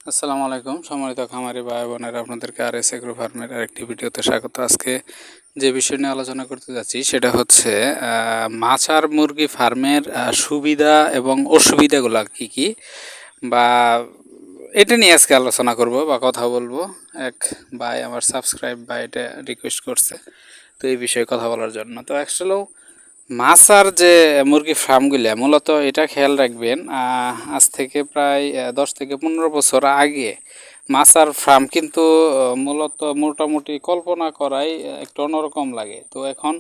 আসসালামু আলাইকুম সম্মানিত খামারি ভাই বোনেরা, আপনাদেরকে আর এস এগ্রো ফার্মের আরেকটি ভিডিওতে স্বাগত। আজকে যে বিষয় নিয়ে আলোচনা করতে যাচ্ছি সেটা হচ্ছে মাছ আর মুরগি ফার্মের সুবিধা এবং অসুবিধাগুলো কি কি, বা এটা নিয়ে আজকে আলোচনা করব বা কথা বলবো। এক ভাই আমার সাবস্ক্রাইব বা এটা রিকোয়েস্ট করছে, তো এই বিষয়ে কথা বলার জন্য। তো অ্যাকচুয়ালিও মাছ আর যে মুরগি ফার্মগুলো মূলত এটা খেয়াল রাখবেন, আজ থেকে প্রায় 10 থেকে 15 বছর আগে মাছ আর ফার্ম কিন্তু মূলত মোটামুটি কল্পনা করাই একটু অন্যরকম লাগে। তো এখন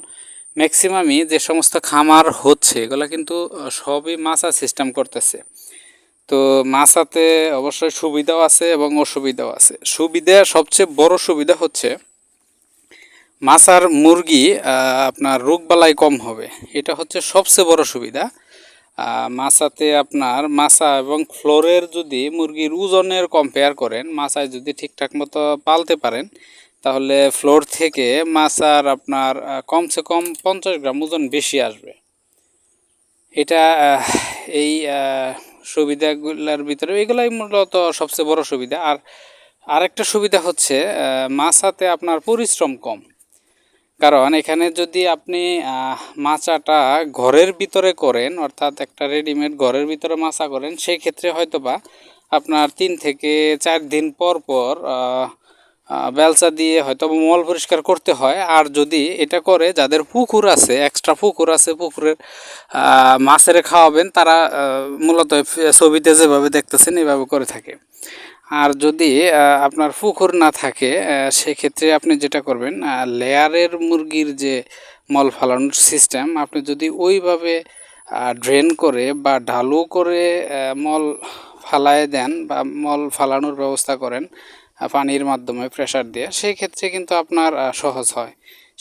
ম্যাক্সিমামই যে সমস্ত খামার হচ্ছে এগুলো কিন্তু সবই মাছা সিস্টেম করতেছে। তো মাছাতে অবশ্যই সুবিধাও আছে এবং অসুবিধাও আছে। সুবিধা, সবচেয়ে বড় সুবিধা হচ্ছে মাছ আর মুরগি আপনার রোগবালাই কম হবে, এটা হচ্ছে সবচেয়ে বড় সুবিধা। মাছাতে আপনার মাছা এবং ফ্লোরের যদি মুরগির ওজনের কম্পেয়ার করেন, মাছায় যদি ঠিকঠাক মতো পালতে পারেন তাহলে ফ্লোর থেকে মাছার আপনার কমসে কম 50 গ্রাম ওজন বেশি আসবে। এটা এই সুবিধাগুলোর ভিতরে এগুলাই মূলত সবচেয়ে বড় সুবিধা। আর আরেকটা সুবিধা হচ্ছে মাছাতে আপনার পরিশ্রম কম। কারণ এখানে যদি আপনি মাচাটা ঘরের ভিতরে করেন, অর্থাৎ একটা রেডিমেড ঘরের ভিতরে মাচা করেন, সেই ক্ষেত্রে হয়তোবা আপনার 3 থেকে 4 দিন পর পর বেলচা দিয়ে হয়তো মল পরিষ্কার করতে হয়। আর যদি এটা করে যাদের পুকুর আছে, এক্সট্রা পুকুর আছে, পুকুরের মাছের খাওয়াবেন, তারা মূলত ছবিতে যেভাবে দেখতেছেন এভাবে করে থাকে। আর যদি আপনার পুকুর না থাকে সেক্ষেত্রে আপনি যেটা করবেন, লেয়ারের মুরগির যে মল ফালানোর সিস্টেম, আপনি যদি ওইভাবে ড্রেন করে বা ঢালু করে মল ফালায় দেন বা মল ফালানোর ব্যবস্থা করেন পানির মাধ্যমে প্রেসার দিয়ে, সেই ক্ষেত্রে কিন্তু আপনার সহজ হয়।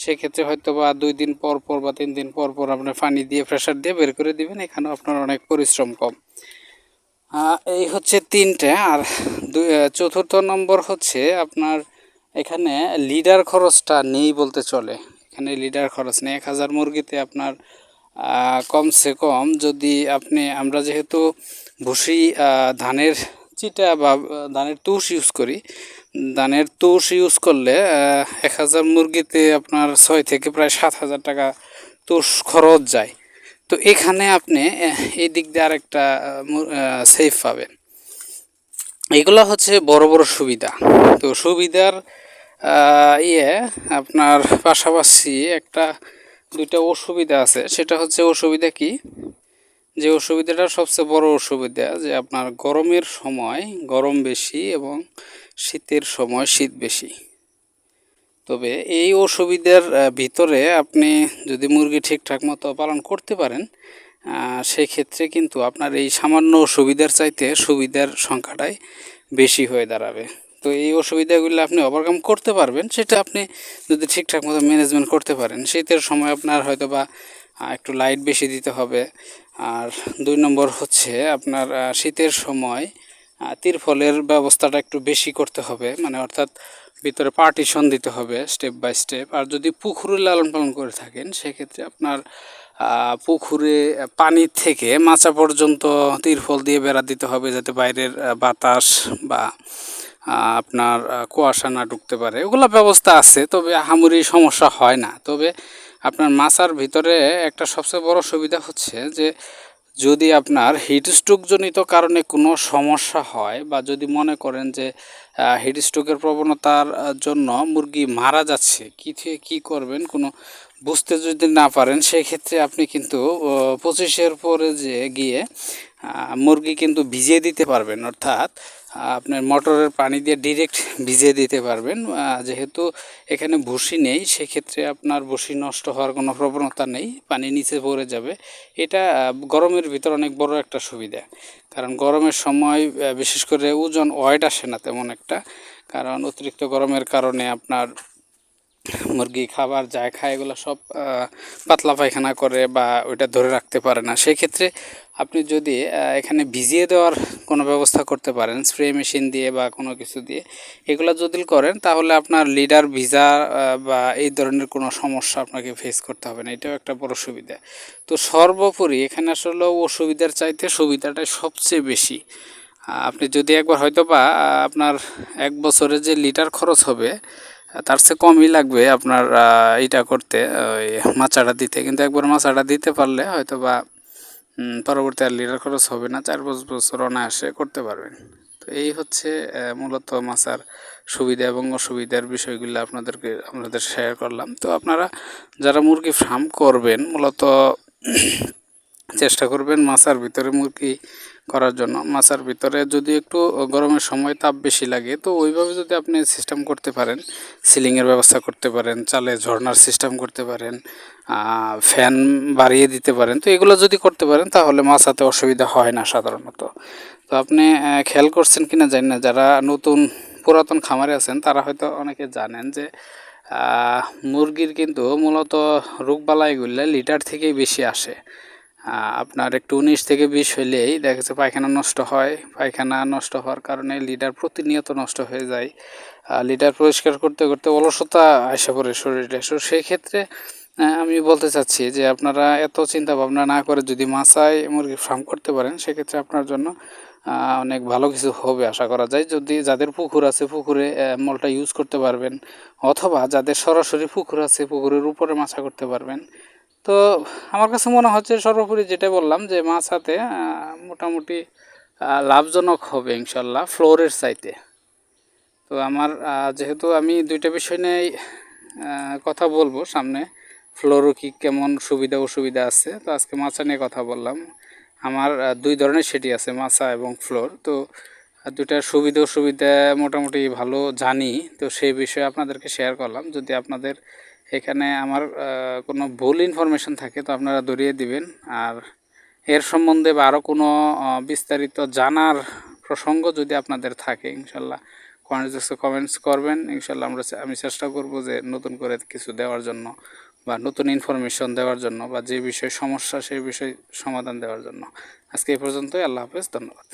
সেক্ষেত্রে হয়তো বা 2 দিন পর পর বা 3 দিন পর পর আপনি পানি দিয়ে প্রেসার দিয়ে বের করে দিবেন, এখানেও আপনার অনেক পরিশ্রম কম। এই হচ্ছে 3টে। আর চতুর্থ নম্বর হচ্ছে আপনার এখানে লিডার খরচটা নেই বলতে চলে। এখানে লিডার খরচ নেই। 1000 মুরগিতে আপনার কমসে কম, যদি আমরা যেহেতু ভুসি ধানের চিটা বা ধানের তুষ ইউজ করি, ধানের তুষ ইউজ করলে 1000 মুরগিতে আপনার 6 থেকে প্রায় 7000 টাকা তুষ খরচ যায়। তো এখানে আপনি এই দিক দিয়ে আরেকটা সেফ পাবেন। এগুলো হচ্ছে বড় বড় সুবিধা। তো সুবিধার আপনার পাশাপাশি একটা দুইটা অসুবিধা আছে। সেটা হচ্ছে অসুবিধা কি, যে অসুবিধাটা সবচেয়ে বড় অসুবিধা, যে আপনার গরমের সময় গরম বেশি এবং শীতের সময় শীত বেশি। তবে এই অসুবিধার ভিতরে আপনি যদি মুরগি ঠিকঠাক মতো পালন করতে পারেন, সেই ক্ষেত্রে কিন্তু আপনার এই সামান্য সুবিধার চাইতে সুবিধার সংখ্যাটাই বেশি হয়ে দাঁড়াবে। তো এই অসুবিধাগুলো আপনি ওভারকাম করতে পারবেন, সেটা আপনি যদি ঠিকঠাক মতো ম্যানেজমেন্ট করতে পারেন। শীতের সময় আপনার হয়তো বা একটু লাইট বেশি দিতে হবে। আর 2 নম্বর হচ্ছে আপনার শীতের সময় তিরফলের ব্যবস্থাটা একটু বেশি করতে হবে, মানে অর্থাৎ ভিতরে পার্টিশন দিতে হবে স্টেপ বাই স্টেপ। আর যদি পুকুরে লালন পালন করে থাকেন সেক্ষেত্রে আপনার পুকুরে পানির থেকে মাচা পর্যন্ত তিরফল দিয়ে বেড়া দিতে হবে, যাতে বাইরের বাতাস বা আপনার কুয়াশা না ঢুকতে পারে। ওগুলো ব্যবস্থা আছে, তবে আহামরি সমস্যা হয় না। তবে আপনার মাচার ভিতরে একটা সবচেয়ে বড় সুবিধা হচ্ছে যে যদি আপনার হিটস্ট্রোকজনিত কারণে কোনো সমস্যা হয়, বা যদি মনে করেন যে হিটস্ট্রোকের প্রবণতার জন্য মুরগি মারা যাচ্ছে, কী করবেন কোনো বুঝতে যদি না পারেন, সেক্ষেত্রে আপনি কিন্তু 25-এর পরে যে গিয়ে মুরগি কিন্তু ভিজিয়ে দিতে পারবেন। অর্থাৎ আপনার মোটরের পানি দিয়ে ডিরেক্ট ভিজিয়ে দিতে পারবেন। যেহেতু এখানে ভুসি নেই, সেক্ষেত্রে আপনার ভুসি নষ্ট হওয়ার কোনো প্রবণতা নেই, পানি নিচে পড়ে যাবে। এটা গরমের ভিতর অনেক বড় একটা সুবিধা। কারণ গরমের সময় বিশেষ করে ওয়েট আসে না তেমন একটা, কারণ অতিরিক্ত গরমের কারণে আপনার মুরগি খাবার যায় খায়, এগুলো সব পাতলা পায়খানা করে বা ওইটা ধরে রাখতে পারে না। সেই ক্ষেত্রে আপনি যদি এখানে ভিজিয়ে দেওয়ার কোনো ব্যবস্থা করতে পারেন স্প্রে মেশিন দিয়ে বা কোনো কিছু দিয়ে, এগুলো যদি করেন তাহলে আপনার লিডার ভিজা বা এই ধরনের কোনো সমস্যা আপনাকে ফেস করতে হবে না। এটাও একটা বড় সুবিধা। তো সর্বোপরি এখানে আসলে অসুবিধার চাইতে সুবিধাটাই সবচেয়ে বেশি। আপনি যদি একবার হয়তো বা আপনার 1 বছরে যে লিটার খরচ হবে তার চেয়ে কমই লাগবে আপনার এটা করতে, ওই মাচাটা দিতে। কিন্তু একবার মাচাটা দিতে পারলে হয়তো বা পরবর্তী আর লিটার খরচ হবে না, 4-5 বছর অনায়াসে করতে পারবেন। তো এই হচ্ছে মূলত মাচার সুবিধা এবং অসুবিধার বিষয়গুলো আপনাদের শেয়ার করলাম। তো আপনারা যারা মুরগি ফার্ম করবেন মূলত চেষ্টা করবেন মাচার ভিতরে মুরগি করার জন্য। মাচার ভিতরে যদি একটু গরমের সময় তাপ বেশি লাগে, তো ওইভাবে যদি আপনি সিস্টেম করতে পারেন, সিলিংয়ের ব্যবস্থা করতে পারেন, চালে ঝর্নার সিস্টেম করতে পারেন, ফ্যান বাড়িয়ে দিতে পারেন, তো এগুলো যদি করতে পারেন তাহলে মাচাতে অসুবিধা হয় না সাধারণত। তো আপনি খেয়াল করছেন কিনা জানি না, যারা নতুন পুরাতন খামারে আছেন তারা হয়তো অনেকে জানেন যে মুরগির কিন্তু মূলত রোগবালাইগুলো লিটার থেকেই বেশি আসে। আপনার একটু 19 থেকে 20 হইলেই দেখা যাচ্ছে পায়খানা নষ্ট হয়। পায়খানা নষ্ট হওয়ার কারণে লিটার প্রতিনিয়ত নষ্ট হয়ে যায়। লিটার পরিষ্কার করতে করতে অলসতা আইসা পড়ে শরীরে। সো সেই ক্ষেত্রে আমি বলতে চাচ্ছি যে আপনারা এত চিন্তা ভাবনা না করে যদি মাচায় মুরগির ফার্ম করতে পারেন, সেক্ষেত্রে আপনার জন্য অনেক ভালো কিছু হবে আশা করা যায়। যদি যাদের পুকুর আছে পুকুরে মলটা ইউজ করতে পারবেন, অথবা যাদের সরাসরি পুকুর আছে পুকুরের উপরে মাছা করতে পারবেন। তো আমার কাছে মনে হচ্ছে সর্বোপরি যেটা বললাম যে মাছাতে মোটামুটি লাভজনক হবে ইনশাল্লাহ ফ্লোরের চাইতে। তো আমার যেহেতু আমি দুইটা বিষয় নিয়ে কথা বলবো সামনে, ফ্লোরও কি কেমন সুবিধা অসুবিধা আছে, তো আজকে মাছা নিয়ে কথা বললাম। আমার দুই ধরনের সেটি আছে, মাছা এবং ফ্লোর। তো দুইটার সুবিধা অসুবিধা মোটামুটি ভালো জানি, তো সেই বিষয়ে আপনাদেরকে শেয়ার করলাম। যদি আপনাদের এখানে আমার কোনো ভুল ইনফরমেশন থাকে তো আপনারা ধরিয়ে দিবেন। আর এর সম্বন্ধে বা আরও কোনো বিস্তারিত জানার প্রসঙ্গ যদি আপনাদের থাকে ইনশাল্লাহ কমেন্টস করবেন। ইনশাল্লাহ আমি চেষ্টা করব যে নতুন করে কিছু দেওয়ার জন্য, বা নতুন ইনফরমেশন দেওয়ার জন্য, বা যে বিষয়ে সমস্যা সেই বিষয় সমাধান দেওয়ার জন্য। আজকে এই পর্যন্তই। আল্লাহ হাফেজ, ধন্যবাদ।